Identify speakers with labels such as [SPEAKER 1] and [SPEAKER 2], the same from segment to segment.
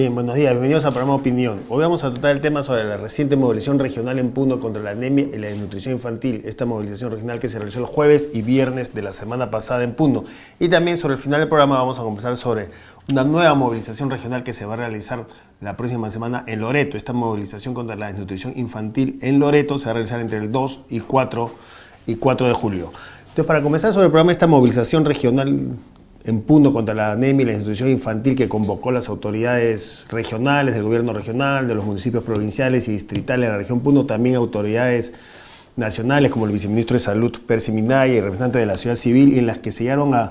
[SPEAKER 1] Bien, buenos días, bienvenidos al programa Opinión. Hoy vamos a tratar el tema sobre la reciente movilización regional en Puno contra la anemia y la desnutrición infantil. Esta movilización regional que se realizó el jueves y viernes de la semana pasada en Puno. Y también sobre el final del programa vamos a conversar sobre una nueva movilización regional que se va a realizar la próxima semana en Loreto. Esta movilización contra la desnutrición infantil en Loreto se va a realizar entre el 2 y 4 de julio. Entonces, para comenzar sobre el programa, esta movilización regional en Puno contra la anemia y la desnutrición infantil que convocó las autoridades regionales, del gobierno regional, de los municipios provinciales y distritales de la región Puno, también autoridades nacionales como el viceministro de Salud, Percy Minaya, y representantes de la sociedad civil, en las que se llegaron a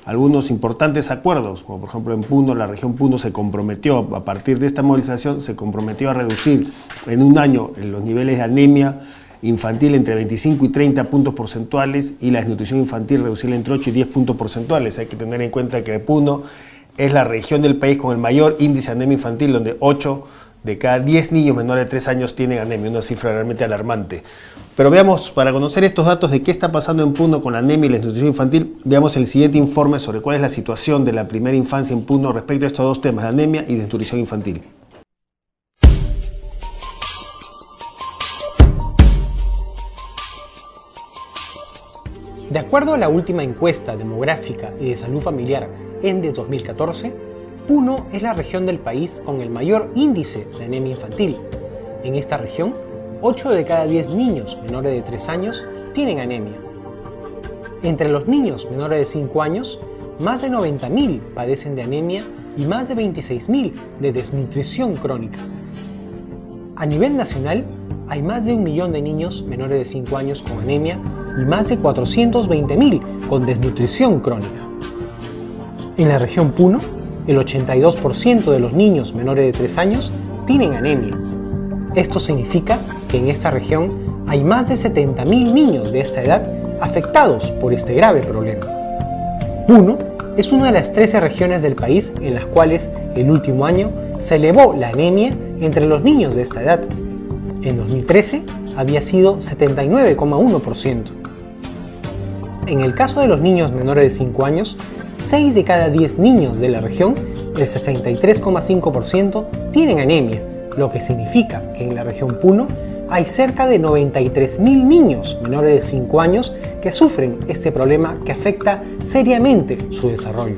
[SPEAKER 1] algunos importantes acuerdos, como por ejemplo en Puno, la región Puno se comprometió, a partir de esta movilización, se comprometió a reducir en un año los niveles de anemia infantil entre 25 y 30 puntos porcentuales y la desnutrición infantil reducirla entre 8 y 10 puntos porcentuales. Hay que tener en cuenta que Puno es la región del país con el mayor índice de anemia infantil, donde 8 de cada 10 niños menores de 3 años tienen anemia, una cifra realmente alarmante. Pero veamos, para conocer estos datos de qué está pasando en Puno con la anemia y la desnutrición infantil, veamos el siguiente informe sobre cuál es la situación de la primera infancia en Puno respecto a estos dos temas, de anemia y desnutrición infantil.
[SPEAKER 2] De acuerdo a la última encuesta demográfica y de salud familiar ENDES 2014, Puno es la región del país con el mayor índice de anemia infantil. En esta región, 8 de cada 10 niños menores de 3 años tienen anemia. Entre los niños menores de 5 años, más de 90.000 padecen de anemia y más de 26.000 de desnutrición crónica. A nivel nacional, hay más de 1 millón de niños menores de 5 años con anemia y más de 420.000 con desnutrición crónica. En la región Puno, el 82% de los niños menores de 3 años tienen anemia. Esto significa que en esta región hay más de 70.000 niños de esta edad afectados por este grave problema. Puno es una de las 13 regiones del país en las cuales el último año se elevó la anemia entre los niños de esta edad. En 2013 había sido 79,1%. En el caso de los niños menores de 5 años, 6 de cada 10 niños de la región, el 63,5%, tienen anemia, lo que significa que en la región Puno hay cerca de 93.000 niños menores de 5 años que sufren este problema que afecta seriamente su desarrollo.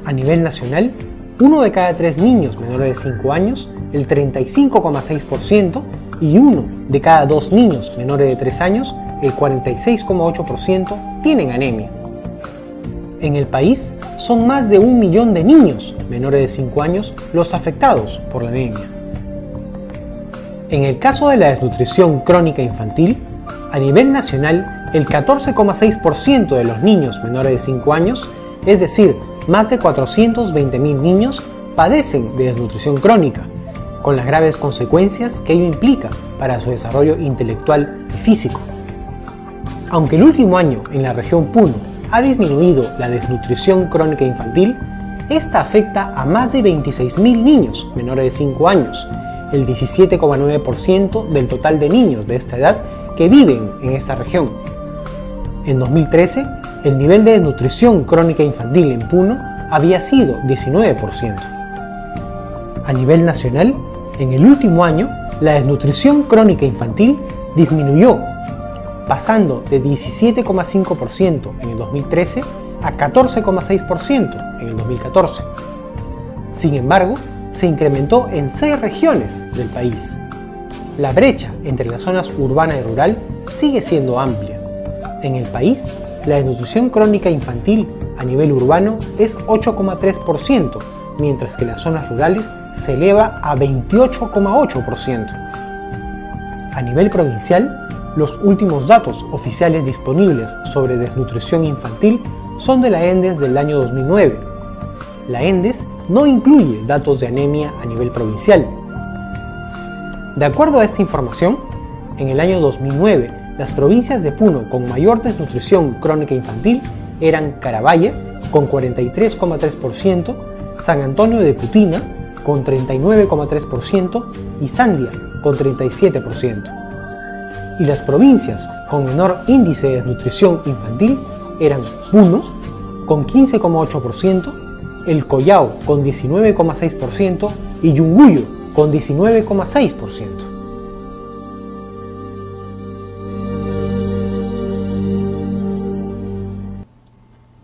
[SPEAKER 2] A nivel nacional, 1 de cada 3 niños menores de 5 años, el 35,6%, y 1 de cada 2 niños menores de 3 años, el 46,8%, tienen anemia. En el país son más de 1 millón de niños menores de 5 años los afectados por la anemia. En el caso de la desnutrición crónica infantil, a nivel nacional, el 14,6% de los niños menores de 5 años, es decir, más de 420.000 niños, padecen de desnutrición crónica, con las graves consecuencias que ello implica para su desarrollo intelectual y físico. Aunque el último año en la región Puno ha disminuido la desnutrición crónica infantil, esta afecta a más de 26.000 niños menores de 5 años, el 17,9% del total de niños de esta edad que viven en esta región. En 2013, el nivel de desnutrición crónica infantil en Puno había sido 19%. A nivel nacional, en el último año, la desnutrición crónica infantil disminuyó, pasando de 17,5% en el 2013 a 14,6% en el 2014. Sin embargo, se incrementó en 6 regiones del país. La brecha entre las zonas urbana y rural sigue siendo amplia. En el país, la desnutrición crónica infantil a nivel urbano es 8,3%, mientras que en las zonas rurales se eleva a 28,8%. A nivel provincial, los últimos datos oficiales disponibles sobre desnutrición infantil son de la ENDES del año 2009. La ENDES no incluye datos de anemia a nivel provincial. De acuerdo a esta información, en el año 2009, las provincias de Puno con mayor desnutrición crónica infantil eran Carabaya, con 43,3%, San Antonio de Putina, con 39,3%, y Sandia, con 37%. Y las provincias con menor índice de desnutrición infantil eran Puno, con 15,8%, el Collao con 19,6% y Yunguyo con 19,6%.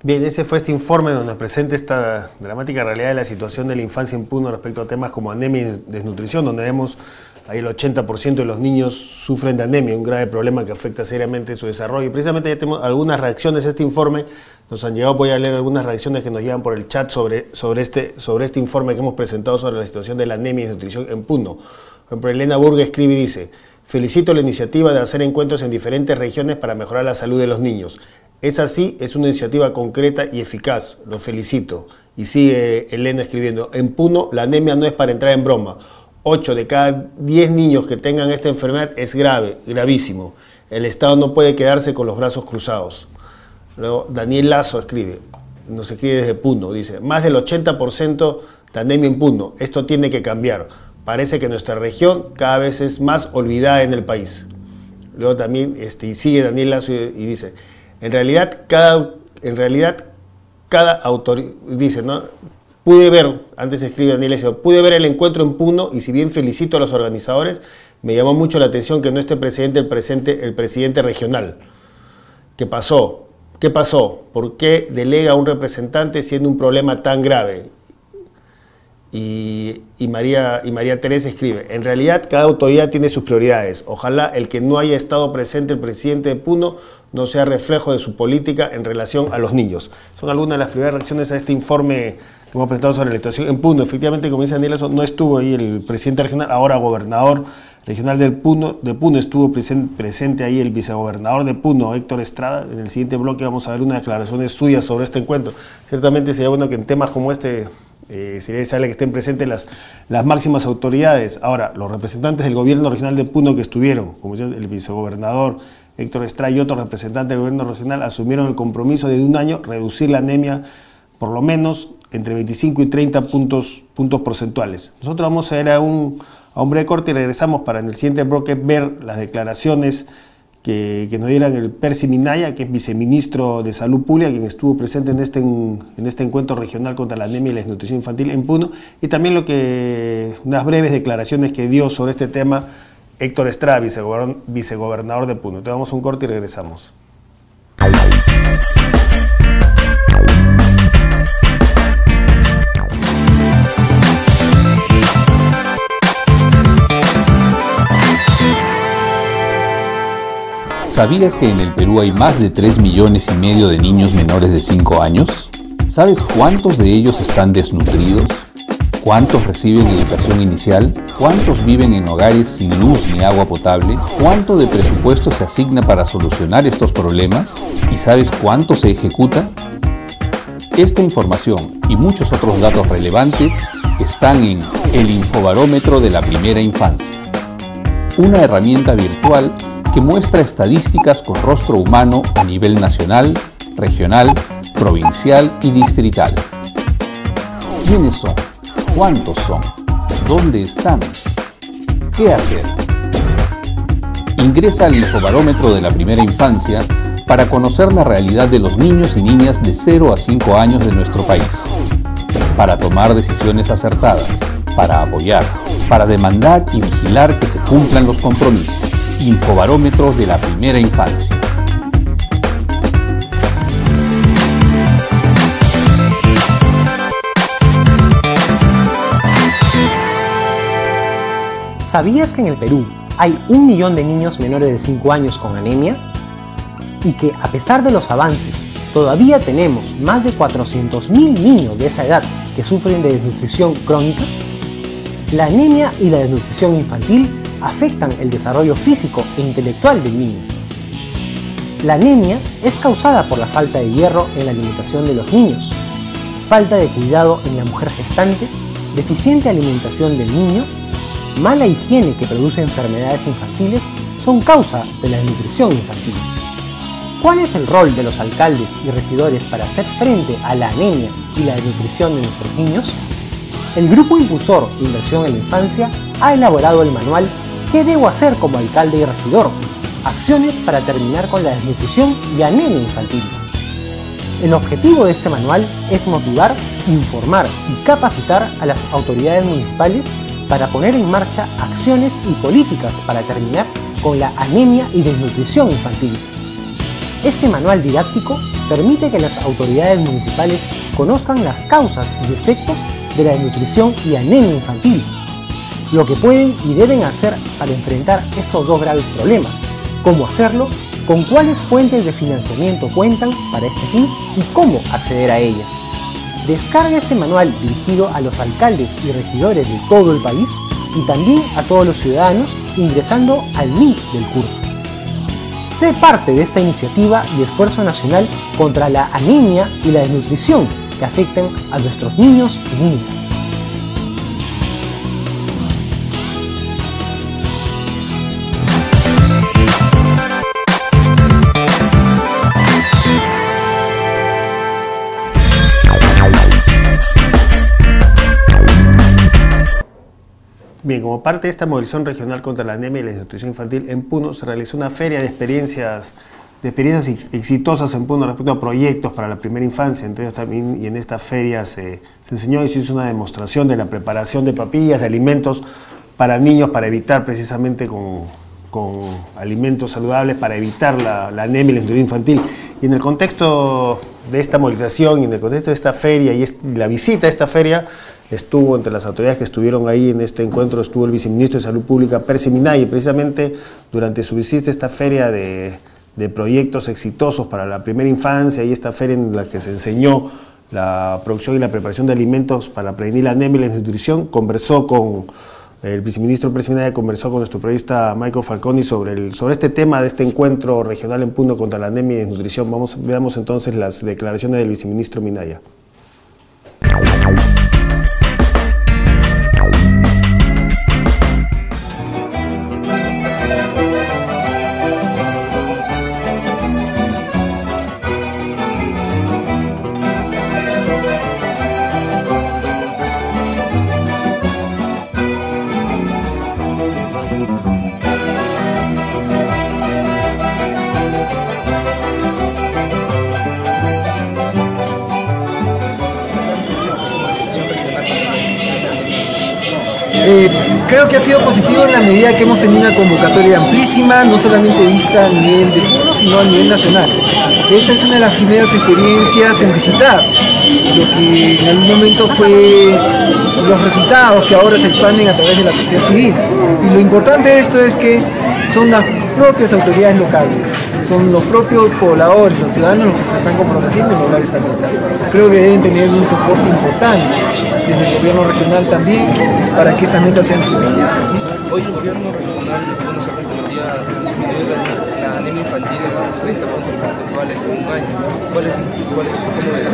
[SPEAKER 1] Bien, ese fue este informe donde nos presenta esta dramática realidad de la situación de la infancia en Puno respecto a temas como anemia y desnutrición, donde vemos ahí el 80% de los niños sufren de anemia, un grave problema que afecta seriamente su desarrollo. Y precisamente ya tenemos algunas reacciones a este informe, nos han llegado, voy a leer algunas reacciones que nos llegan por el chat sobre este informe que hemos presentado sobre la situación de la anemia y desnutrición en Puno. Por ejemplo, Elena Burga escribe y dice: felicito la iniciativa de hacer encuentros en diferentes regiones para mejorar la salud de los niños. Es así, es una iniciativa concreta y eficaz, lo felicito. Y sigue Elena escribiendo: en Puno la anemia no es para entrar en broma. 8 de cada 10 niños que tengan esta enfermedad es grave, gravísimo. El Estado no puede quedarse con los brazos cruzados. Luego Daniel Lazo escribe, nos escribe desde Puno, dice: más del 80% de anemia en Puno, esto tiene que cambiar. Parece que nuestra región cada vez es más olvidada en el país. Luego también y sigue Daniel Lazo y dice: en realidad cada autoridad, dice, ¿no? Pude ver, antes escribe Daniel Lazo, pude ver el encuentro en Puno y si bien felicito a los organizadores, me llamó mucho la atención que no esté presente el presidente regional. ¿Qué pasó? ¿Qué pasó? ¿Por qué delega a un representante siendo un problema tan grave? Y María Teresa escribe: en realidad cada autoridad tiene sus prioridades. Ojalá el que no haya estado presente el presidente de Puno no sea reflejo de su política en relación a los niños. Son algunas de las primeras reacciones a este informe que hemos presentado sobre la situación en Puno. Efectivamente, como dice Daniel, no estuvo ahí el presidente regional, ahora gobernador regional de Puno, estuvo presente ahí el vicegobernador de Puno, Héctor Estrada. En el siguiente bloque vamos a ver unas declaraciones suyas sobre este encuentro. Ciertamente sería bueno que en temas como este sería deseable que estén presentes las máximas autoridades. Ahora, los representantes del gobierno regional de Puno que estuvieron, como decía, el vicegobernador Héctor Estrada y otros representantes del gobierno regional, asumieron el compromiso de un año reducir la anemia por lo menos entre 25 y 30 puntos porcentuales. Nosotros vamos a ir a un breve corte y regresamos para en el siguiente bloque ver las declaraciones que nos dieran el Percy Minaya, que es viceministro de Salud Pública, quien estuvo presente en este encuentro regional contra la anemia y la desnutrición infantil en Puno, y también unas breves declaraciones que dio sobre este tema Héctor Estrada, vicegobernador de Puno. Entonces vamos a un corte y regresamos.
[SPEAKER 3] ¿Sabías que en el Perú hay más de 3,5 millones de niños menores de 5 años? ¿Sabes cuántos de ellos están desnutridos? ¿Cuántos reciben educación inicial? ¿Cuántos viven en hogares sin luz ni agua potable? ¿Cuánto de presupuesto se asigna para solucionar estos problemas? ¿Y sabes cuánto se ejecuta? Esta información y muchos otros datos relevantes están en el Infobarómetro de la Primera Infancia, una herramienta virtual que muestra estadísticas con rostro humano a nivel nacional, regional, provincial y distrital. ¿Quiénes son? ¿Cuántos son? ¿Dónde están? ¿Qué hacer? Ingresa al Infobarómetro de la Primera Infancia para conocer la realidad de los niños y niñas de 0 a 5 años de nuestro país, para tomar decisiones acertadas, para apoyar, para demandar y vigilar que se cumplan los compromisos. Infobarómetro de la Primera Infancia.
[SPEAKER 2] ¿Sabías que en el Perú hay 1 millón de niños menores de 5 años con anemia? Y que a pesar de los avances, todavía tenemos más de 400.000 niños de esa edad que sufren de desnutrición crónica. La anemia y la desnutrición infantil afectan el desarrollo físico e intelectual del niño. La anemia es causada por la falta de hierro en la alimentación de los niños, falta de cuidado en la mujer gestante, deficiente alimentación del niño, mala higiene que produce enfermedades infantiles son causa de la desnutrición infantil. ¿Cuál es el rol de los alcaldes y regidores para hacer frente a la anemia y la desnutrición de nuestros niños? El Grupo Impulsor de Inversión en la Infancia ha elaborado el manual ¿Qué debo hacer como alcalde y regidor? Acciones para terminar con la desnutrición y anemia infantil. El objetivo de este manual es motivar informar y capacitar a las autoridades municipales para poner en marcha acciones y políticas para terminar con la anemia y desnutrición infantil. Este manual didáctico permite que las autoridades municipales conozcan las causas y efectos de la desnutrición y anemia infantil, lo que pueden y deben hacer para enfrentar estos dos graves problemas, cómo hacerlo, con cuáles fuentes de financiamiento cuentan para este fin y cómo acceder a ellas. Descarga este manual dirigido a los alcaldes y regidores de todo el país y también a todos los ciudadanos ingresando al link del curso. Sé parte de esta iniciativa y esfuerzo nacional contra la anemia y la desnutrición que afectan a nuestros niños y niñas.
[SPEAKER 1] Bien, como parte de esta movilización regional contra la anemia y la desnutrición infantil, en Puno se realizó una feria de experiencias exitosas en Puno respecto a proyectos para la primera infancia. Entonces también, y en esta feria se enseñó y se hizo una demostración de la preparación de papillas, de alimentos para niños, para evitar precisamente con alimentos saludables, para evitar la anemia y la desnutrición infantil. Y en el contexto de esta movilización y en el contexto de esta feria y la visita a esta feria, estuvo entre las autoridades que estuvieron ahí en este encuentro, estuvo el viceministro de Salud Pública, Percy Minaya, y precisamente durante su visita a esta feria de proyectos exitosos para la primera infancia y esta feria en la que se enseñó la producción y la preparación de alimentos para prevenir la anemia y la desnutrición, conversó con el viceministro Percy Minaya, conversó con nuestro periodista Michael Falconi sobre este tema de este encuentro regional en Puno contra la anemia y desnutrición. Veamos entonces las declaraciones del viceministro Minaya.
[SPEAKER 4] Creo que ha sido positivo en la medida que hemos tenido una convocatoria amplísima, no solamente vista a nivel de Puno, sino a nivel nacional. Esta es una de las primeras experiencias en visitar lo que en algún momento fue los resultados que ahora se expanden a través de la sociedad civil. Y lo importante de esto es que son las propias autoridades locales, son los propios pobladores, los ciudadanos los que se están comprometiendo en lograr esta meta. Creo que deben tener un soporte importante desde el gobierno regional también para que estas metas sean cumplidas.
[SPEAKER 5] Hoy el gobierno regional de Puno se ha comprometido a disminuir la anemia infantil en 30% porcentuales en un año. ¿Cuál es cómo ves?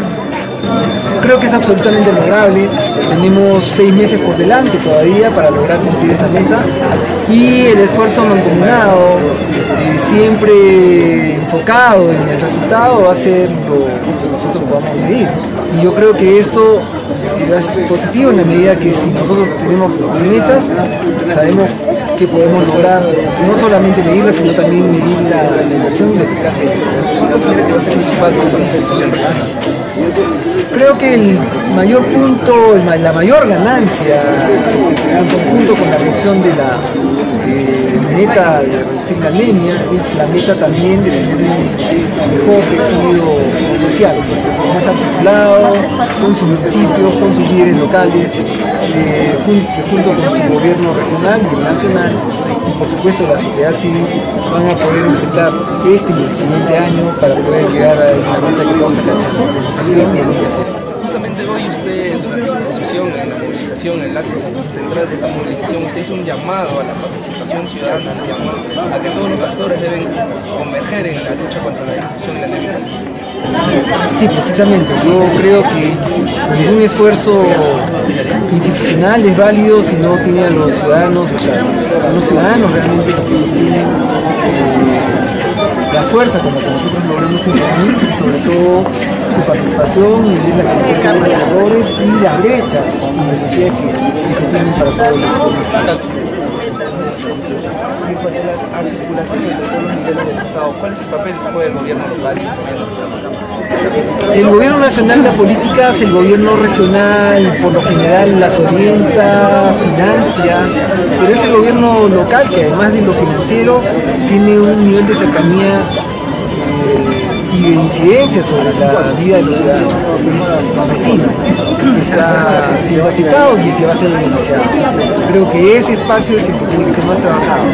[SPEAKER 4] Creo que es absolutamente lograble. Tenemos 6 meses por delante todavía para lograr cumplir esta meta y el esfuerzo mancomunado, siempre enfocado en el resultado, va a ser lo que nosotros podamos medir. Y yo creo que esto es positivo en la medida que si nosotros tenemos metas, sabemos que podemos lograr no solamente medirlas, sino también medir la inversión y la eficacia de esta.
[SPEAKER 5] ¿Cuál considera que va a ser el principal punto de la movilización regional?
[SPEAKER 4] Creo que el mayor punto, la mayor ganancia, junto con la reducción de la meta de reducir la anemia, es la meta también de tener un mejor tejido social, más articulado, con sus municipios, con sus líderes locales, que junto con su gobierno regional y nacional, y por supuesto la sociedad civil, van a poder enfrentar este y el siguiente año para poder llegar a la meta que todos alcanzamos, la educación y el día.
[SPEAKER 5] Justamente hoy usted, durante su exposición, en la movilización, en el acto central de esta movilización, usted hizo un llamado a la participación ciudadana, a que todos los actores deben converger en la lucha contra la desnutrición y la anemia infantil.
[SPEAKER 4] Sí, precisamente. Yo creo que ningún esfuerzo institucional es válido si no tiene a los ciudadanos, son los ciudadanos realmente los que sostienen la fuerza con la que nosotros logramos imprimir y sobre todo su participación y la conciencia de los errores y las brechas y necesidades que se tienen para todos los pueblos.
[SPEAKER 5] La articulación entre todos los niveles del Estado, ¿cuál es el papel que juega el gobierno local?
[SPEAKER 4] El gobierno nacional da políticas, el gobierno regional por lo general las orienta, financia, pero es el gobierno local que además de lo financiero tiene un nivel de cercanía y de incidencia sobre la vida de los ciudadanos. Es vecino, que está siendo afectado y el que va a ser beneficiado. Creo que ese espacio es el que tiene que ser más trabajado.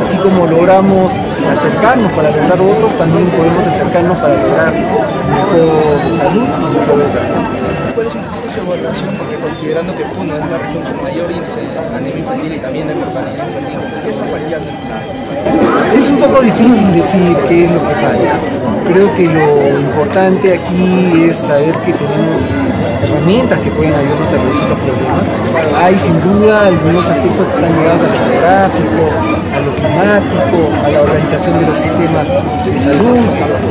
[SPEAKER 4] Así como logramos acercarnos para lograr votos, también podemos acercarnos para lograr mejor salud y mejor educación.
[SPEAKER 5] ¿Cuál es su evaluación? Porque considerando que Puno es la región con mayor índice de anemia infantil y también de mortalidad infantil, ¿qué está fallando en la situación?
[SPEAKER 4] Es un poco difícil decir qué es lo que falla. Creo que lo importante aquí es saber que tenemos herramientas que pueden ayudarnos a reducir los problemas. Hay sin duda algunos aspectos que están ligados al demográfico, a lo climático, a la organización de los sistemas de salud,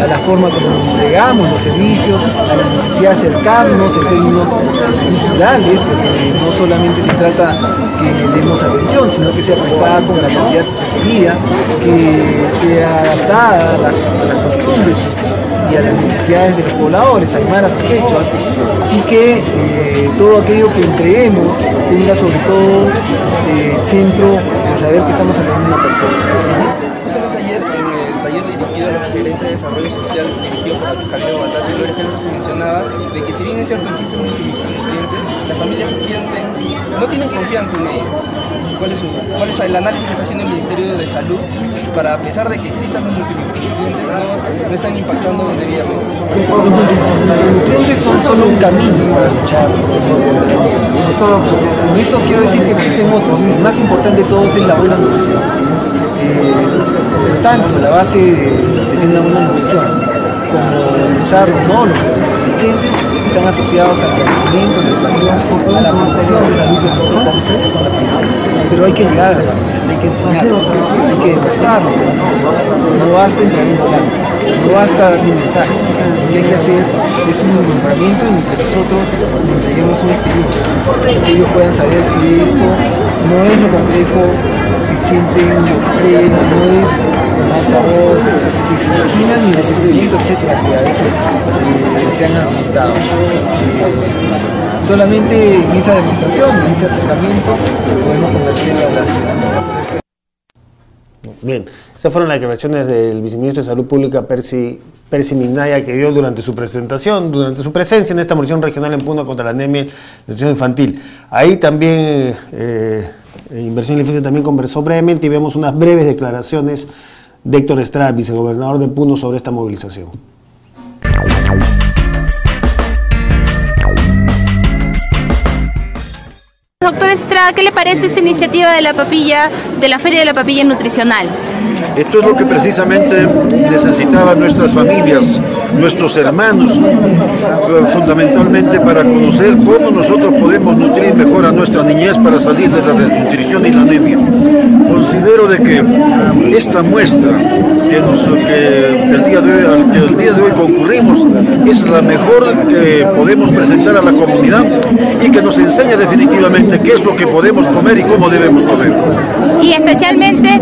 [SPEAKER 4] a la forma como entregamos los servicios, a la necesidad de acercarnos en términos culturales, porque no solamente se trata que demos atención, sino que sea prestada con la calidad requerida, que sea adaptada a las costumbres y a las necesidades de los pobladores, aymaras o quechuas, y que todo aquello que entreguemos tenga sobre todo centro el saber que estamos atendiendo a una persona.
[SPEAKER 5] Justamente ayer, en el taller dirigido a los gerentes de desarrollo social, dirigido por la Fiscalía de Bogotá, Gloria Helfer, se mencionaba de que si bien es cierto existen multimicronutrientes, las familias no tienen confianza en ellos. ¿Cuál es el análisis que está haciendo el Ministerio de Salud para, a pesar de que existan los multimicronutrientes, no están impactando debidamente?
[SPEAKER 4] Los multimicronutrientes son solo un camino para luchar contra la anemia. Con esto quiero decir que existen otros, el más importante de todos es la buena nutrición. Por lo tanto, la base de tener una buena nutrición, como usar o no los nutrientes, están asociados al conocimiento, a la educación, a la promoción de salud que nosotros vamos a hacer con la familia. Pero hay que llegar a las familias, hay que enseñarlos, hay que demostrarlo. No basta entrar en un plan, no basta dar un mensaje. Lo que hay que hacer es un nombramiento en el que nosotros entreguemos una experiencia, que ellos puedan saber que esto no es lo complejo que sienten, lo que creen, no es el mal sabor que se imaginan ni el sentimiento, etcétera, que a veces se han argumentado. Solamente en esa demostración, en ese acercamiento, podemos convencer a la ciudadanía.
[SPEAKER 1] Bien, esas fueron las declaraciones del viceministro de Salud Pública, Percy Minaya, que dio durante su presentación, durante su presencia en esta movilización regional en Puno contra la anemia y la nutrición infantil. Ahí también Inversión y Defensa también conversó brevemente y vemos unas breves declaraciones de Héctor Estrada, vicegobernador de Puno, sobre esta movilización.
[SPEAKER 6] Doctor Estrada, ¿qué le parece esta iniciativa de la papilla, de la Feria de la Papilla Nutricional?
[SPEAKER 7] Esto es lo que precisamente necesitaban nuestras familias, nuestros hermanos, fundamentalmente para conocer cómo nosotros podemos nutrir mejor a nuestra niñez para salir de la desnutrición y la anemia. Considero de que esta muestra que el día de hoy concurrimos es la mejor que podemos presentar a la comunidad y que nos enseña definitivamente qué es lo que podemos comer y cómo debemos comer.
[SPEAKER 6] Y especialmente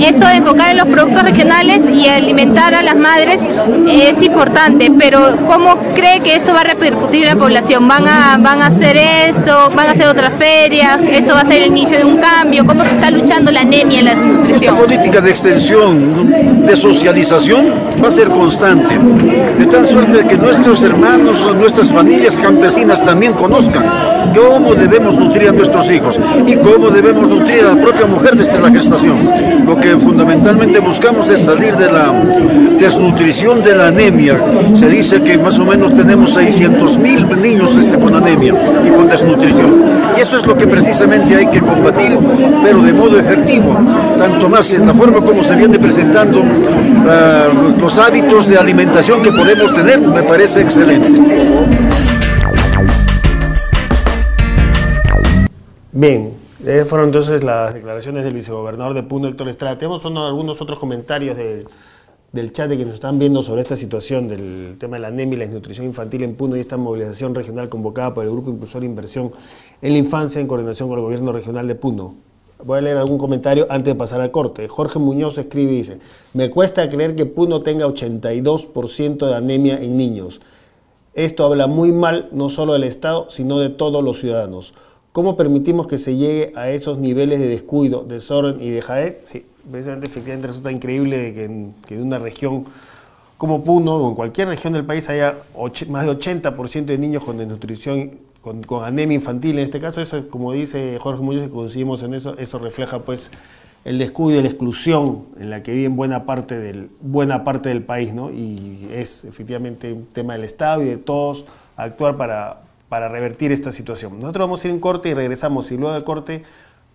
[SPEAKER 6] esto de enfocar en los productos regionales y alimentar a las madres es importante, pero ¿cómo cree que esto va a repercutir en la población? ¿Van a hacer esto? ¿Van a hacer otra feria? ¿Esto va a ser el inicio de un cambio? ¿Cómo se está luchando la anemia en la nutrición?
[SPEAKER 7] Esta política de extensión, de socialización, va a ser constante, de tal suerte que nuestros hermanos, nuestras familias campesinas también conozcan cómo debemos nutrir a nuestros hijos y cómo debemos nutrir a la propia mujer desde la gestación. Lo que fundamentalmente buscamos es salir de la desnutrición de la anemia. Se dice que más o menos tenemos 600.000 niños con anemia y con desnutrición. Y eso es lo que precisamente hay que combatir, pero de modo efectivo, tanto más en la forma como se viene presentando los hábitos de alimentación que podemos tener, me parece excelente.
[SPEAKER 1] Bien, fueron entonces las declaraciones del vicegobernador de Puno, Héctor Estrada. Tenemos algunos otros comentarios del chat de que nos están viendo sobre esta situación del tema de la anemia y la desnutrición infantil en Puno y esta movilización regional convocada por el Grupo Impulsor Inversión en la Infancia en coordinación con el Gobierno Regional de Puno. Voy a leer algún comentario antes de pasar al corte. Jorge Muñoz escribe y dice: me cuesta creer que Puno tenga 82% de anemia en niños. Esto habla muy mal no solo del Estado, sino de todos los ciudadanos. ¿Cómo permitimos que se llegue a esos niveles de descuido, desorden y dejadez? Sí, precisamente, efectivamente resulta increíble que en una región como Puno o en cualquier región del país haya más de 80% de niños con desnutrición, con anemia infantil. En este caso, eso, como dice Jorge Muñoz, que coincidimos en eso, eso refleja pues el descuido y la exclusión en la que viven buena parte del país, ¿no? Y es efectivamente un tema del Estado y de todos actuar para revertir esta situación. Nosotros vamos a ir en corte y regresamos, y luego del corte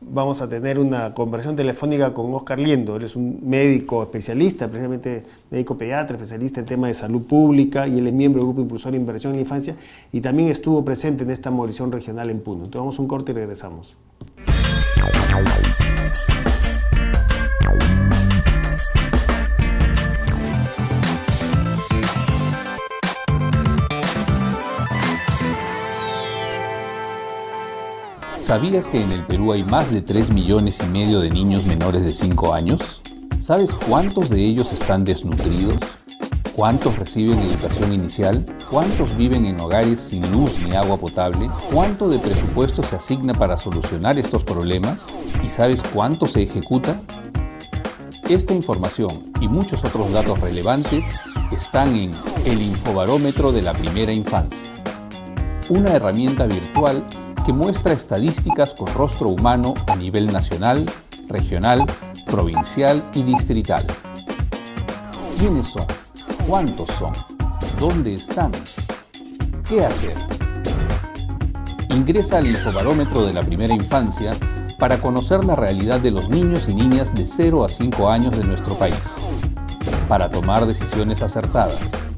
[SPEAKER 1] vamos a tener una conversación telefónica con Óscar Liendo. Él es un médico especialista, precisamente médico pediatra, especialista en temas de salud pública, y él es miembro del Grupo Impulsor de Inversión en la Infancia, y también estuvo presente en esta movilización regional en Puno. Entonces vamos a un corte y regresamos.
[SPEAKER 3] ¿Sabías que en el Perú hay más de 3,5 millones de niños menores de 5 años? ¿Sabes cuántos de ellos están desnutridos? ¿Cuántos reciben educación inicial? ¿Cuántos viven en hogares sin luz ni agua potable? ¿Cuánto de presupuesto se asigna para solucionar estos problemas? ¿Y sabes cuánto se ejecuta? Esta información y muchos otros datos relevantes están en el Infobarómetro de la Primera Infancia, una herramienta virtual que muestra estadísticas con rostro humano a nivel nacional, regional, provincial y distrital. ¿Quiénes son? ¿Cuántos son? ¿Dónde están? ¿Qué hacer? Ingresa al Infobarómetro de la Primera Infancia para conocer la realidad de los niños y niñas de 0 a 5 años de nuestro país, para tomar decisiones acertadas,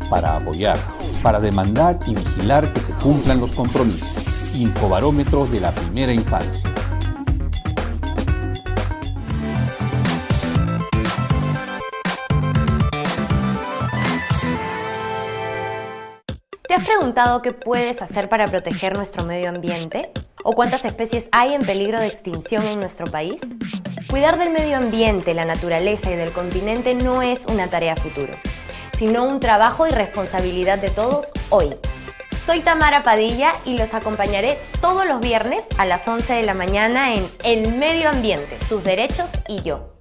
[SPEAKER 3] para apoyar, para demandar y vigilar que se cumplan los compromisos. Infobarómetro de la Primera Infancia.
[SPEAKER 8] ¿Te has preguntado qué puedes hacer para proteger nuestro medio ambiente? ¿O cuántas especies hay en peligro de extinción en nuestro país? Cuidar del medio ambiente, la naturaleza y del continente no es una tarea futuro, sino un trabajo y responsabilidad de todos hoy. Soy Tamara Padilla y los acompañaré todos los viernes a las 11 de la mañana en El Medio Ambiente, sus derechos y yo.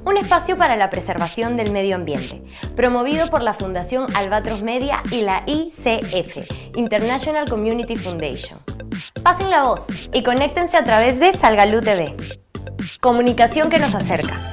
[SPEAKER 8] Un espacio para la preservación del medio ambiente, promovido por la Fundación Albatros Media y la ICF, International Community Foundation. Pasen la voz y conéctense a través de Salgalú TV. Comunicación que nos acerca.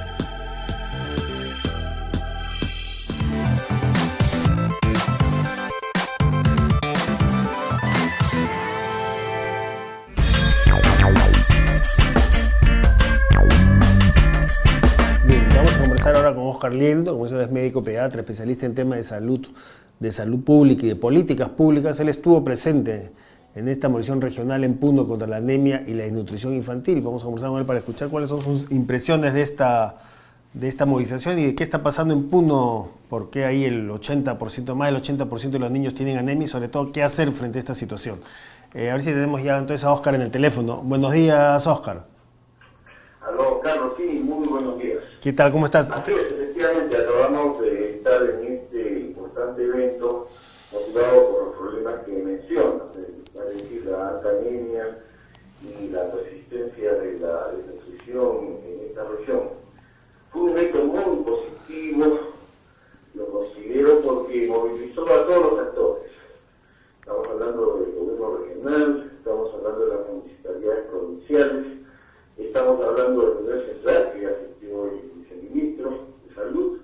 [SPEAKER 1] Ahora con Óscar Liendo, como es médico pediatra, especialista en temas de salud pública y de políticas públicas. Él estuvo presente en esta movilización regional en Puno contra la anemia y la desnutrición infantil. Vamos a conversar con él para escuchar cuáles son sus impresiones de esta movilización y de qué está pasando en Puno, por qué ahí el 80%, más del 80% de los niños tienen anemia, y sobre todo qué hacer frente a esta situación. A ver si tenemos ya entonces a Óscar en el teléfono. Buenos días, Óscar.
[SPEAKER 9] Aló, Carlos, sí, muy buenos días.
[SPEAKER 1] ¿Qué tal? ¿Cómo estás?
[SPEAKER 9] Así es, efectivamente, acabamos de estar en este importante evento motivado por los problemas que mencionas, es decir, la alta anemia y la persistencia de la desnutrición en esta región. Fue un evento muy positivo, lo considero, porque movilizó a todos los actores. Estamos hablando del gobierno regional, estamos hablando de las municipalidades provinciales, estamos hablando del nivel central, que asistió el viceministro de Salud,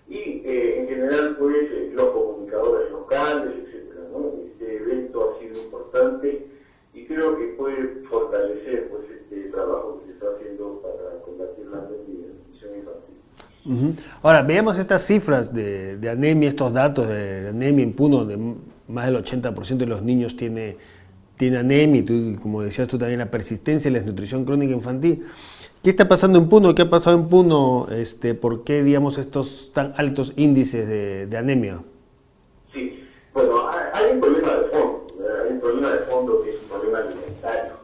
[SPEAKER 9] y en general, pues, los comunicadores locales, etcétera, ¿no? Este evento ha sido importante y creo que puede fortalecer, pues, este trabajo que se está haciendo para combatir la anemia y la desnutrición infantil.
[SPEAKER 1] Ahora, veamos estas cifras de anemia, estos datos de anemia en Puno, de más del 80% de los niños tiene anemia, y como decías tú también, la persistencia y la desnutrición crónica infantil. ¿Qué está pasando en Puno? ¿Qué ha pasado en Puno? ¿Por qué, digamos, estos tan altos índices de anemia?
[SPEAKER 9] Sí, bueno, hay un problema de fondo, que es un problema alimentario.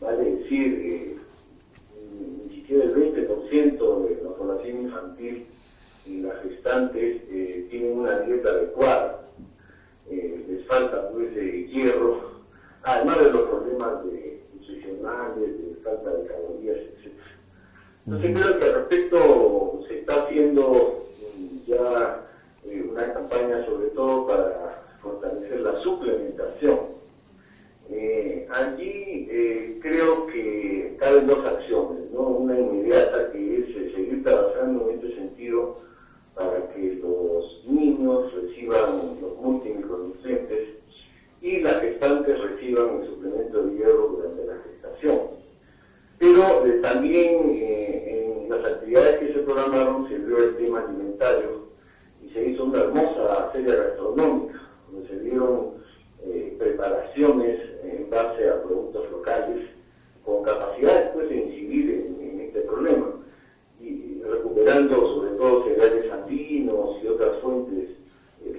[SPEAKER 9] Vale decir, dieta adecuada. Les falta pues hierro, además de los problemas nutricionales, de falta de calorías, etc. Entonces creo que al respecto se está haciendo ya una campaña sobre todo para fortalecer la suplementación. Allí creo que caben dos acciones, ¿no? Una inmediata, que es seguir trabajando en este sentido para que los niños reciban los multimicronutrientes y las gestantes reciban el suplemento de hierro durante la gestación. Pero también en las actividades que se programaron se vio el tema alimentario y se hizo una hermosa feria gastronómica, donde se dieron preparaciones en base a productos locales con capacidad después de incidir en este problema y recuperando sobre todo cereales andinos y otras fuentes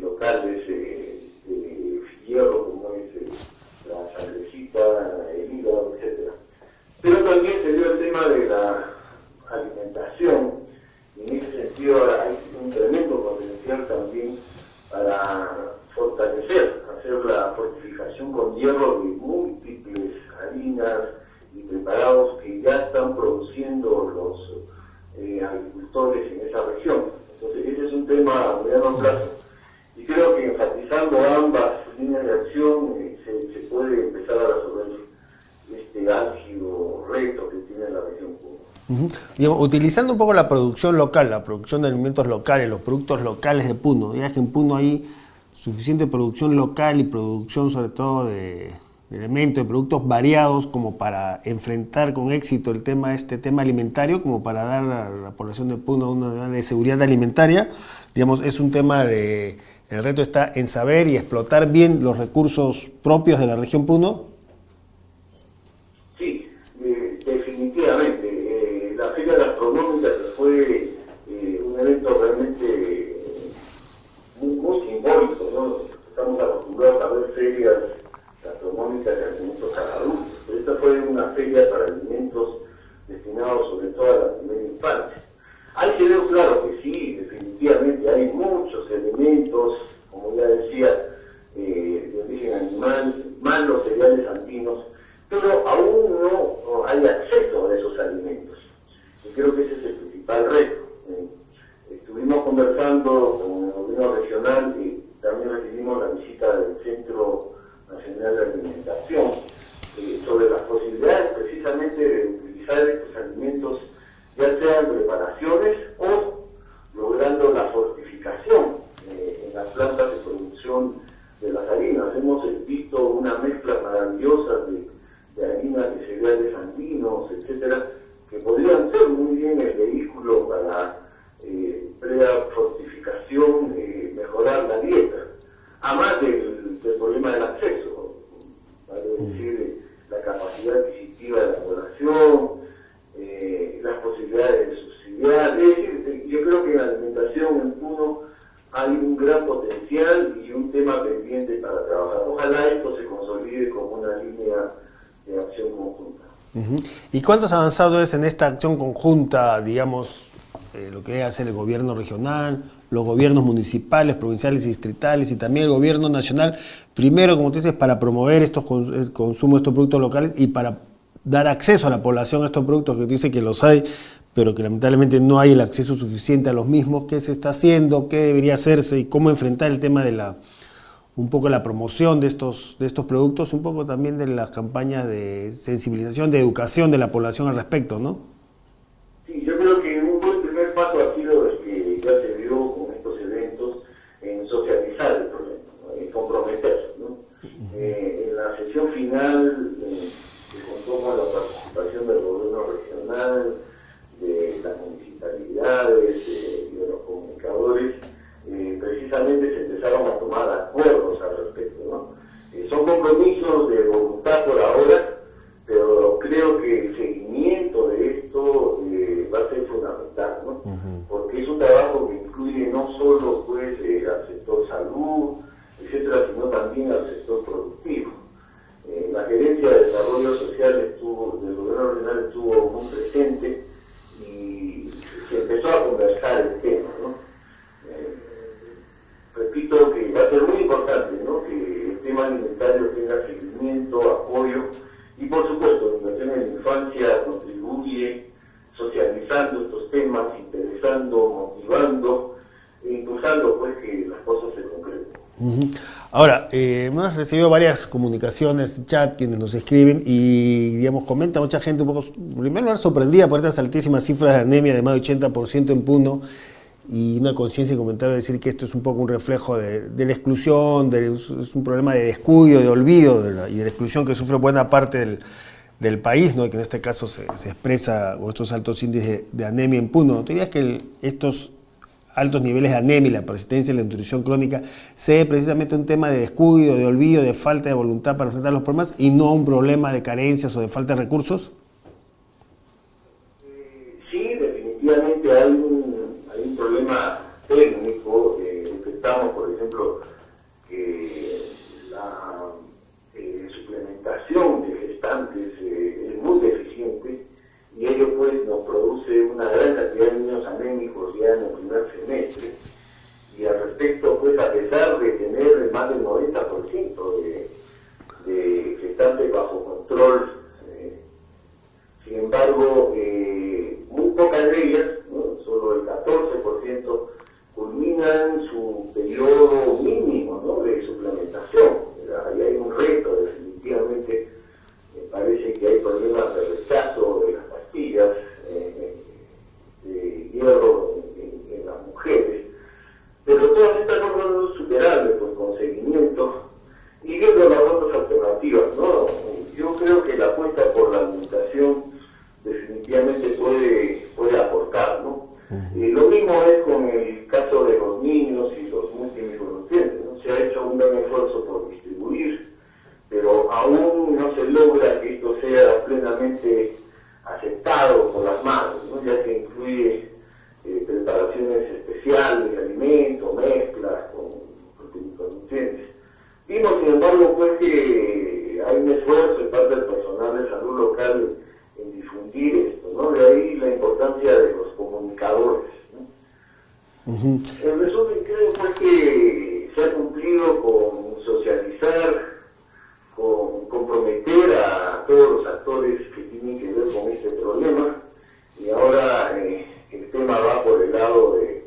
[SPEAKER 9] locales de hierro, como es la sangrecita, el hígado, etc. Pero también se dio el tema de la alimentación, y en ese sentido hay un tremendo potencial también para fortalecer, hacer la fortificación con hierro de múltiples harinas y preparados que ya están produciendo los agricultores en esa región. Entonces ese es un tema a mediano plazo y creo que enfatizando ambas líneas de acción se puede empezar a resolver este álgido reto que tiene la región Puno.
[SPEAKER 1] Digamos, utilizando un poco la producción local, la producción de alimentos locales, los productos locales de Puno, ya que en Puno hay suficiente producción local y producción sobre todo de elementos, de productos variados como para enfrentar con éxito este tema alimentario, como para dar a la población de Puno una de seguridad alimentaria. Digamos, es un tema el reto está en saber y explotar bien los recursos propios de la región Puno.
[SPEAKER 9] Sí, definitivamente. La feria gastronómica fue un evento realmente muy simbólico, ¿no? Estamos acostumbrados a ver ferias gastronómicas de alimentos para adultos, pero esta fue una feria para alimentos destinados sobre todo a la primera infancia. Ahí quedó claro que sí, definitivamente hay muchos elementos, como ya decía, de origen animal, más los cereales andinos, pero aún no hay acceso a esos alimentos. Y creo que ese es el principal reto. Estuvimos conversando con el gobierno regional y también recibimos la visita del Centro Nacional de Alimentación sobre las posibilidades precisamente de utilizar estos alimentos, ya sean preparaciones o logrando la fortificación en las plantas de producción de las harinas. Hemos visto una mezcla maravillosa de harinas de cereales andinos, etcétera, que podrían ser muy bien el vehículo para fortificación, mejorar la dieta, además del problema del acceso, vale decir, la capacidad adquisitiva de la población, las posibilidades de subsidiar. Es decir, yo creo que en la alimentación en Puno hay un gran potencial y un tema pendiente para trabajar. Ojalá esto se consolide como una línea de acción conjunta.
[SPEAKER 1] ¿Y cuántos avanzados en esta acción conjunta, digamos, lo que debe hacer el gobierno regional, los gobiernos municipales, provinciales y distritales y también el gobierno nacional? Primero, como tú dices, para promover el consumo de estos productos locales y para dar acceso a la población a estos productos, que tú dices que los hay, pero que lamentablemente no hay el acceso suficiente a los mismos. ¿Qué se está haciendo? ¿Qué debería hacerse? ¿Y cómo enfrentar el tema de un poco la promoción de estos productos, un poco también de las campañas de sensibilización, de educación de la población al respecto, ¿no?
[SPEAKER 9] Sí, yo creo que un buen primer paso ha sido el que ya se dio con estos eventos en socializar el problema, ¿no? En comprometerse, ¿no? En la sesión final se contó con la participación del gobierno regional, de las municipalidades y de los comunicadores. Precisamente se empezaron a tomar acuerdos al respecto, ¿no? Son compromisos de voluntad por ahora, pero creo que el seguimiento de esto
[SPEAKER 1] Ahora, hemos recibido varias comunicaciones, chat, quienes nos escriben y, digamos, comenta mucha gente un poco, primero, sorprendida por estas altísimas cifras de anemia de más de 80% en Puno, y una conciencia y comentario de decir que esto es un poco un reflejo de la exclusión, es un problema de descuido, de olvido y de la exclusión que sufre buena parte del país, ¿no? Y que en este caso se expresa con estos altos índices de anemia en Puno. ¿Tú dirías que estos altos niveles de anemia y la persistencia de la nutrición crónica se debe precisamente a un tema de descuido, de olvido, de falta de voluntad para enfrentar los problemas y no a un problema de carencias o de falta de recursos?
[SPEAKER 9] Sí, definitivamente hay un problema técnico. Detectamos, por ejemplo, que la suplementación de gestantes es muy deficiente y ello pues nos produce una gran cantidad de niños anémicos ya en el primer semestre. Y al respecto, pues a pesar de tener más del 90% de gestantes bajo control, sin embargo, muy pocas de ellas, ¿no? Solo el 14%, culminan su periodo mínimo, ¿no?, de suplementación. Ahí hay un reto, definitivamente. Me parece que hay problemas de rechazo de las pastillas de hierro en las mujeres. Pero todas estas no son superables pues, con seguimiento y viendo las otras alternativas, ¿no? Yo creo que la apuesta por la alimentación definitivamente puede aportar, ¿no? Lo mismo es con el caso de los niños y los multimicronutrientes, ¿no? Se ha hecho un gran esfuerzo por distribuir, pero aún no se logra que esto sea plenamente aceptado por las madres, ¿no? Ya que incluye preparaciones especiales de alimentos, mezclas con micronutrientes. Vimos, sin embargo, pues que hay un esfuerzo de parte del personal de salud local en difundir esto, ¿no? De ahí la importancia de los comunicadores, ¿no? En resumen, creo pues que se ha cumplido con socializar, con comprometer a todos los actores que tienen que ver con este problema, y ahora el tema va por el lado de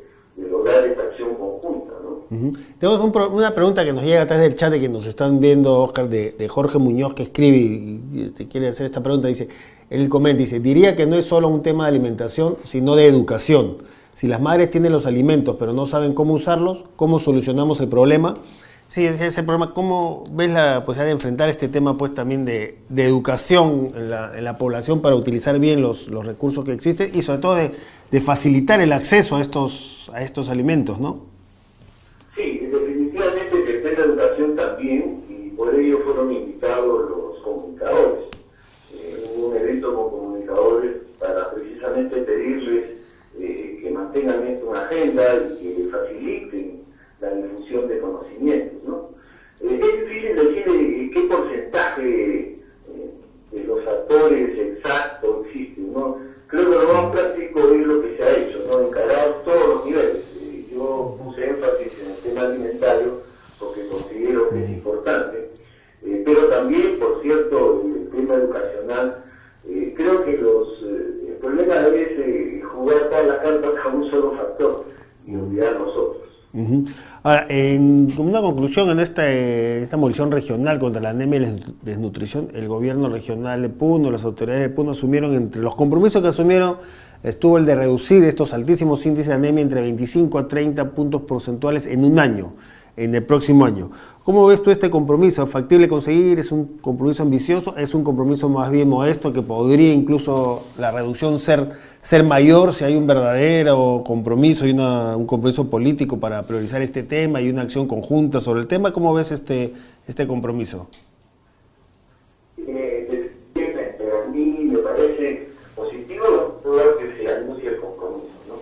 [SPEAKER 9] lograr esta acción conjunta, ¿no?
[SPEAKER 1] Tenemos una pregunta que nos llega a través del chat de que nos están viendo, Oscar, de Jorge Muñoz, que escribe y te quiere hacer esta pregunta. Dice, él comenta, dice, diría que no es solo un tema de alimentación, sino de educación. Si las madres tienen los alimentos pero no saben cómo usarlos, ¿cómo solucionamos el problema? Sí, ese problema. ¿Cómo ves la posibilidad de enfrentar este tema pues también de educación en la población para utilizar bien los recursos que existen y sobre todo de facilitar el acceso a estos alimentos, ¿no?
[SPEAKER 9] Sí, definitivamente que la educación también, y por ello fueron invitados los comunicadores. Un evento con comunicadores para precisamente pedirles que mantengan esto en agenda y que faciliten la difusión de conocimientos, ¿no? Es difícil decir qué porcentaje de los actores exactos existen, ¿no? Creo que lo más práctico es lo que se ha hecho, ¿no? Encarar todos los niveles. Yo puse énfasis en el tema alimentario porque considero que es importante, pero también, por cierto, el tema educacional. Creo que el problema es jugar todas las cartas a un solo factor y olvidar los otros.
[SPEAKER 1] Ahora, como una conclusión, en esta movilización regional contra la anemia y la desnutrición, el gobierno regional de Puno, las autoridades de Puno asumieron, entre los compromisos que asumieron, estuvo el de reducir estos altísimos índices de anemia entre 25 a 30 puntos porcentuales en un año, en el próximo año. ¿Cómo ves tú este compromiso? ¿Es factible conseguir? ¿Es un compromiso ambicioso? ¿Es un compromiso más bien modesto que podría incluso la reducción ser mayor si hay un verdadero compromiso y un compromiso político para priorizar este tema y una acción conjunta sobre el tema? ¿Cómo ves este compromiso?
[SPEAKER 9] A mí me parece positivo que se anuncie el compromiso, ¿no?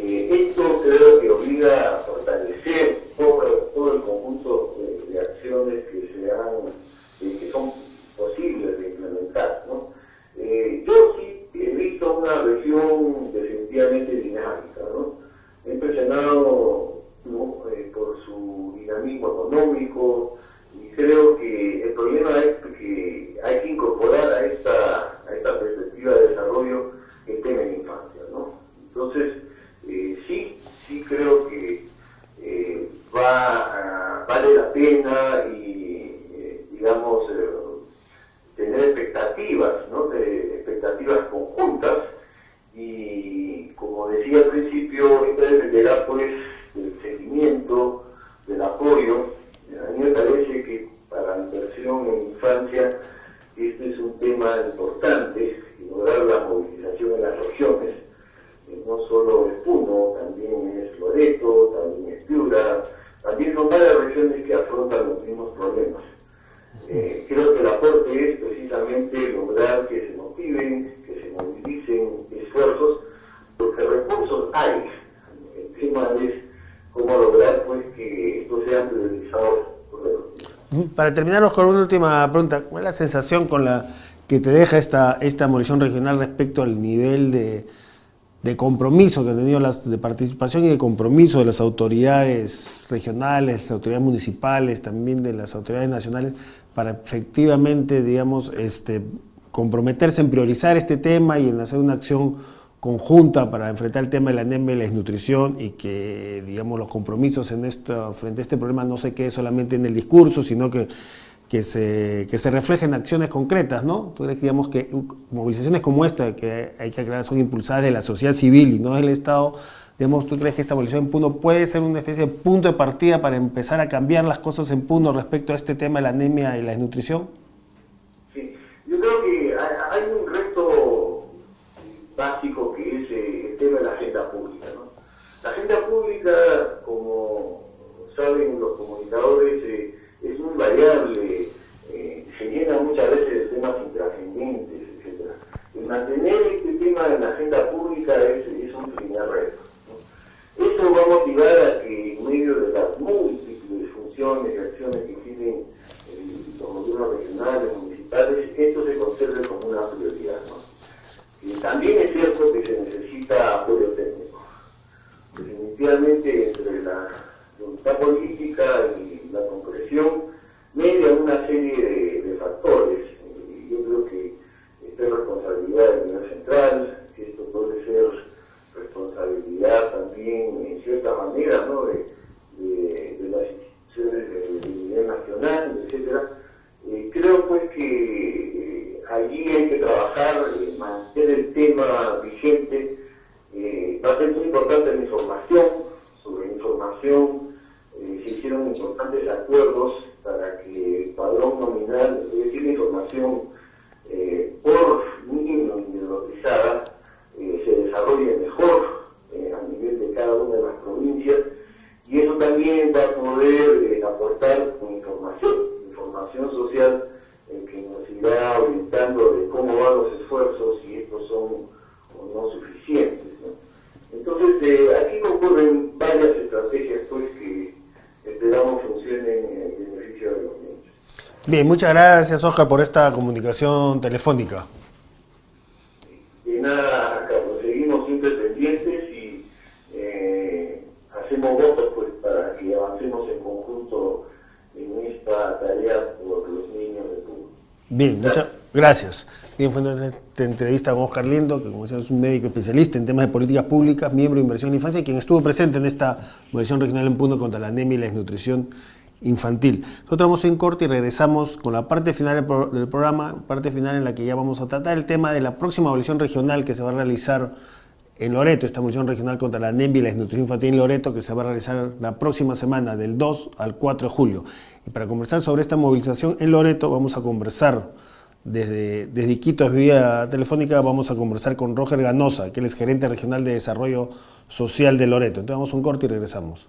[SPEAKER 9] Esto creo que obliga a fortalecer todo el conjunto de acciones que son posibles de implementar, ¿no? Yo sí he visto una región definitivamente dinámica, ¿no? He impresionado, ¿no? Por su dinamismo económico, y creo que el problema es que hay que incorporar a esta perspectiva de desarrollo el tema de infancia, ¿no? Entonces, sí creo que va a vale la pena y, digamos, tener expectativas, ¿no? Expectativas conjuntas, y como decía al principio, esto dependerá pues del seguimiento, del apoyo. A mí me parece que para la inversión en infancia este es un tema importante, lograr la movilización en las regiones, no solo es Puno, también es Loreto, también es Piura, también son varias regiones que afrontan los mismos problemas. Creo que el aporte es precisamente lograr que se motiven, que se movilicen esfuerzos, porque recursos hay. El tema es cómo lograr pues que estos sean priorizados por el gobierno.
[SPEAKER 1] Para terminarnos con una última pregunta, ¿cuál es la sensación con la que te deja esta movilización regional respecto al nivel de compromiso que han tenido de participación y de compromiso de las autoridades regionales, las autoridades municipales, también de las autoridades nacionales, para efectivamente, digamos, comprometerse en priorizar este tema y en hacer una acción conjunta para enfrentar el tema de la anemia y la desnutrición, y que, digamos, los compromisos frente a este problema no se quede solamente en el discurso, sino que se reflejen acciones concretas, ¿no? ¿Tú crees, digamos, que movilizaciones como esta, que hay que aclarar, son impulsadas de la sociedad civil y no del Estado? Digamos, ¿tú crees que esta movilización en Puno puede ser una especie de punto de partida para empezar a cambiar las cosas en Puno respecto a este tema de la anemia y la desnutrición?
[SPEAKER 9] Sí, yo creo que hay un reto básico que es el tema de la agenda pública, ¿no? La agenda pública, como saben los comunicadores, es muy variable, se llena muchas veces de temas intrascendentes, etc. El mantener este tema en la agenda pública es un primer reto, ¿no? Eso va a motivar a que en medio de las múltiples funciones y acciones que tienen los gobiernos regionales, municipales, esto se conserve como una prioridad, ¿no? Y también es cierto que se necesita apoyo técnico. Definitivamente, entre la voluntad política y la concreción, media una serie de factores. Yo creo que esta es responsabilidad del nivel central, que esto puede ser responsabilidad también, en cierta manera, ¿no?, de las instituciones de nivel nacional, etcétera. Creo pues que allí hay que trabajar, mantener el tema vigente. Va a ser muy importante la información. Sobre información se hicieron importantes acuerdos para que el padrón nominal, es decir, la información por niño individualizada, se desarrolle mejor a nivel de cada una de las provincias, y eso también va a poder aportar con información social, que nos irá orientando de cómo van los esfuerzos, si estos son o no suficientes, ¿no? Entonces, aquí concurren varias estrategias pues que esperamos funcionen en beneficio de los niños.
[SPEAKER 1] Bien, muchas gracias, Oscar, por esta comunicación telefónica.
[SPEAKER 9] Y nada, Carlos, seguimos siempre pendientes y hacemos votos pues para que avancemos en conjunto en esta tarea por los niños de Puno.
[SPEAKER 1] Bien, muchas gracias. Bien, fue nuestra entrevista con Oscar Liendo, que como decía es un médico especialista en temas de políticas públicas, miembro de Inversión en la Infancia, quien estuvo presente en esta movilización regional en Puno contra la anemia y la desnutrición infantil. Nosotros vamos en corte y regresamos con la parte final del programa, parte final en la que ya vamos a tratar el tema de la próxima movilización regional que se va a realizar en Loreto, esta movilización regional contra la anemia y la desnutrición infantil en Loreto, que se va a realizar la próxima semana, del 2 al 4 de julio. Y para conversar sobre esta movilización en Loreto, vamos a conversar desde Iquitos, vía telefónica, vamos a conversar con Roger Ganosa, que él es gerente regional de desarrollo social de Loreto. Entonces vamos a un corte y regresamos.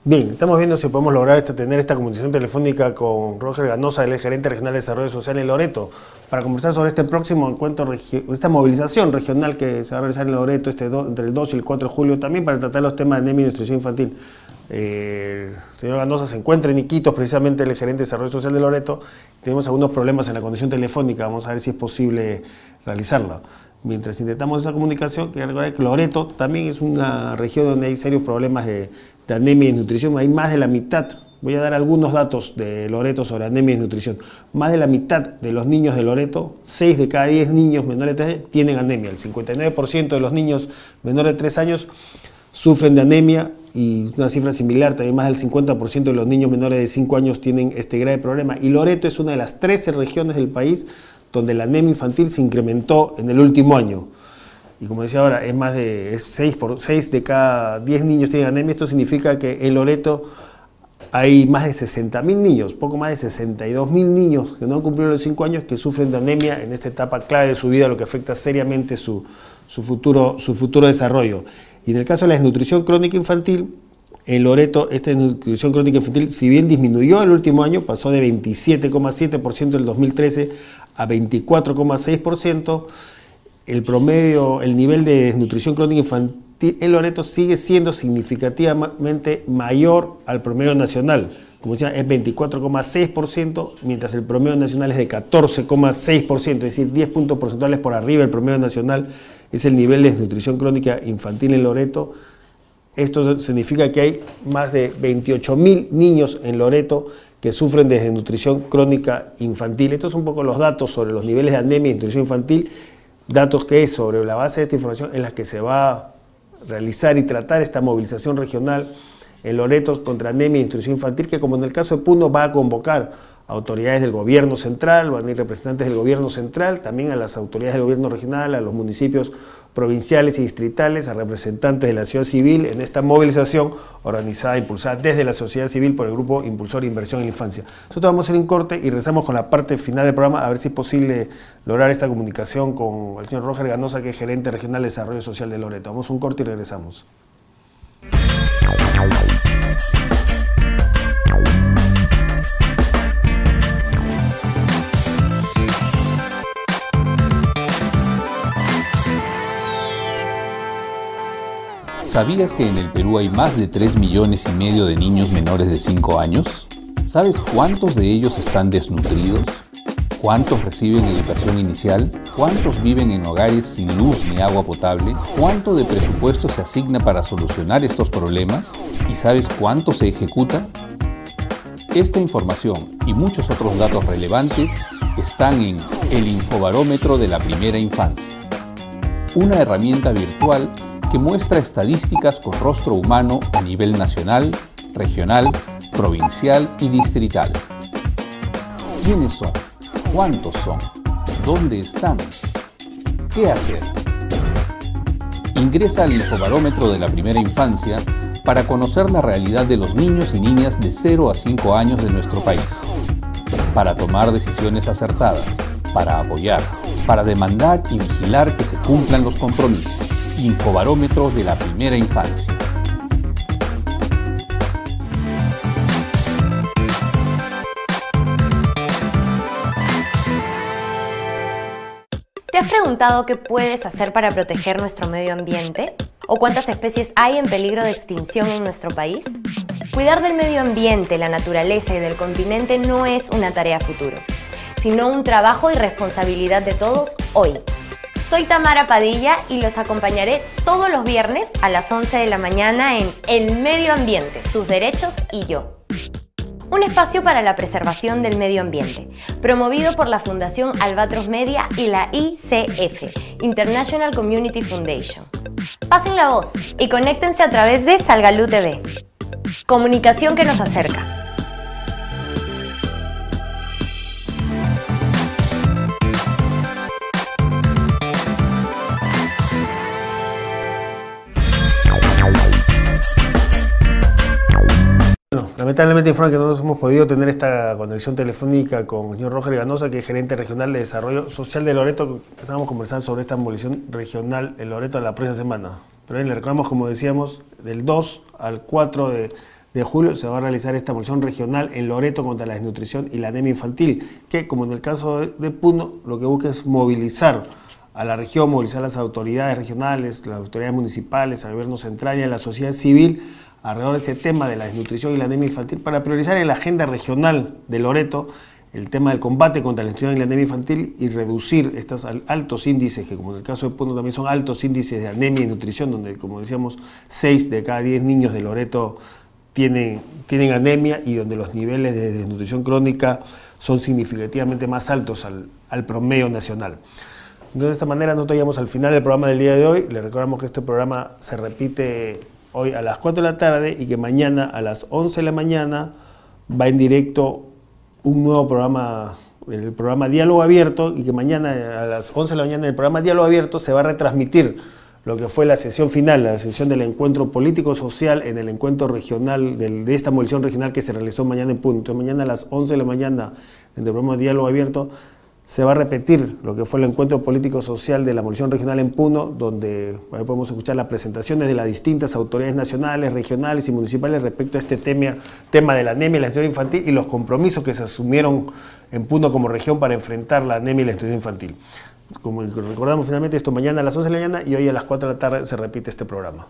[SPEAKER 1] Bien, estamos viendo si podemos lograr tener esta comunicación telefónica con Roger Ganosa, el gerente regional de desarrollo social en Loreto, para conversar sobre este próximo encuentro, esta movilización regional que se va a realizar en Loreto entre el 2 y el 4 de julio, también para tratar los temas de anemia y nutrición infantil. El señor Ganosa se encuentra en Iquitos, precisamente el gerente de desarrollo social de Loreto. Tenemos algunos problemas en la conexión telefónica, vamos a ver si es posible realizarla. Mientras intentamos esa comunicación, quiero recordar que Loreto también es una región donde hay serios problemas de anemia y desnutrición. Hay más de la mitad, voy a dar algunos datos de Loreto sobre anemia y desnutrición. Más de la mitad de los niños de Loreto, 6 de cada 10 niños menores de 3 años tienen anemia. El 59% de los niños menores de 3 años sufren de anemia y una cifra similar, también más del 50% de los niños menores de 5 años tienen este grave problema. Y Loreto es una de las 13 regiones del país donde la anemia infantil se incrementó en el último año. Y como decía ahora, es más de 6 de cada 10 niños tienen anemia. Esto significa que en Loreto hay más de 60.000 niños, poco más de 62.000 niños que no han cumplido los 5 años que sufren de anemia en esta etapa clave de su vida, lo que afecta seriamente su futuro desarrollo. Y en el caso de la desnutrición crónica infantil, en Loreto, esta desnutrición crónica infantil, si bien disminuyó el último año, pasó de 27,7% en el 2013 a 24,6%, el promedio, el nivel de desnutrición crónica infantil en Loreto sigue siendo significativamente mayor al promedio nacional. Como decía, es 24,6%, mientras el promedio nacional es de 14,6%, es decir, 10 puntos porcentuales por arriba del promedio nacional es el nivel de desnutrición crónica infantil en Loreto. Esto significa que hay más de 28.000 niños en Loreto que sufren de desnutrición crónica infantil. Estos son un poco los datos sobre los niveles de anemia y desnutrición infantil, datos que es sobre la base de esta información en la que se va a realizar y tratar esta movilización regional en Loreto contra anemia y desnutrición infantil, que como en el caso de Puno va a convocar a autoridades del gobierno central, van a ir representantes del gobierno central, también a las autoridades del gobierno regional, a los municipios provinciales y distritales, a representantes de la sociedad civil en esta movilización organizada, impulsada desde la sociedad civil por el Grupo Impulsor Inversión en la Infancia. Nosotros vamos a hacer un corte y regresamos con la parte final del programa a ver si es posible lograr esta comunicación con el señor Roger Ganosa, que es gerente regional de desarrollo social de Loreto. Vamos a un corte y regresamos.
[SPEAKER 3] ¿Sabías que en el Perú hay más de 3,5 millones de niños menores de 5 años? ¿Sabes cuántos de ellos están desnutridos? ¿Cuántos reciben educación inicial? ¿Cuántos viven en hogares sin luz ni agua potable? ¿Cuánto de presupuesto se asigna para solucionar estos problemas? ¿Y sabes cuánto se ejecuta? Esta información y muchos otros datos relevantes están en el Infobarómetro de la Primera Infancia, una herramienta virtual que muestra estadísticas con rostro humano a nivel nacional, regional, provincial y distrital. ¿Quiénes son? ¿Cuántos son? ¿Dónde están? ¿Qué hacer? Ingresa al Infobarómetro de la Primera Infancia para conocer la realidad de los niños y niñas de 0 a 5 años de nuestro país, para tomar decisiones acertadas, para apoyar, para demandar y vigilar que se cumplan los compromisos. Infobarómetro de la Primera Infancia.
[SPEAKER 8] ¿Te has preguntado qué puedes hacer para proteger nuestro medio ambiente? ¿O cuántas especies hay en peligro de extinción en nuestro país? Cuidar del medio ambiente, la naturaleza y del continente no es una tarea futuro, sino un trabajo y responsabilidad de todos hoy. Soy Tamara Padilla y los acompañaré todos los viernes a las 11 de la mañana en El Medio Ambiente, sus derechos y yo. Un espacio para la preservación del medio ambiente, promovido por la Fundación Albatros Media y la ICF, International Community Foundation. Pasen la voz y conéctense a través de Salgalú TV. Comunicación que nos acerca.
[SPEAKER 1] Lamentablemente informa que no hemos podido tener esta conexión telefónica con el señor Roger Ganosa, que es gerente regional de desarrollo social de Loreto. Estábamos conversando sobre esta movilización regional en Loreto la próxima semana. Pero le recordamos, como decíamos, del 2 al 4 de julio se va a realizar esta movilización regional en Loreto contra la desnutrición y la anemia infantil, que, como en el caso de Puno, lo que busca es movilizar a la región, movilizar a las autoridades regionales, las autoridades municipales, al gobierno central y a la sociedad civil alrededor de este tema de la desnutrición y la anemia infantil para priorizar en la agenda regional de Loreto el tema del combate contra la desnutrición y la anemia infantil y reducir estos altos índices, que como en el caso de Puno también son altos índices de anemia y nutrición, donde, como decíamos, 6 de cada 10 niños de Loreto tienen anemia y donde los niveles de desnutrición crónica son significativamente más altos al promedio nacional. Entonces, de esta manera nosotros llegamos al final del programa del día de hoy. Les recordamos que este programa se repite hoy a las 4 de la tarde y que mañana a las 11 de la mañana va en directo un nuevo programa, el programa Diálogo Abierto, y que mañana a las 11 de la mañana en el programa Diálogo Abierto se va a retransmitir lo que fue la sesión final, la sesión del encuentro político-social en el encuentro regional de esta movilización regional que se realizó mañana en Puno. Entonces, mañana a las 11 de la mañana en el programa Diálogo Abierto se va a repetir lo que fue el encuentro político-social de la movilización regional en Puno, donde podemos escuchar las presentaciones de las distintas autoridades nacionales, regionales y municipales respecto a este tema de la anemia y la desnutrición infantil y los compromisos que se asumieron en Puno como región para enfrentar la anemia y la desnutrición infantil. Como recordamos finalmente, esto mañana a las 11 de la mañana y hoy a las 4 de la tarde se repite este programa.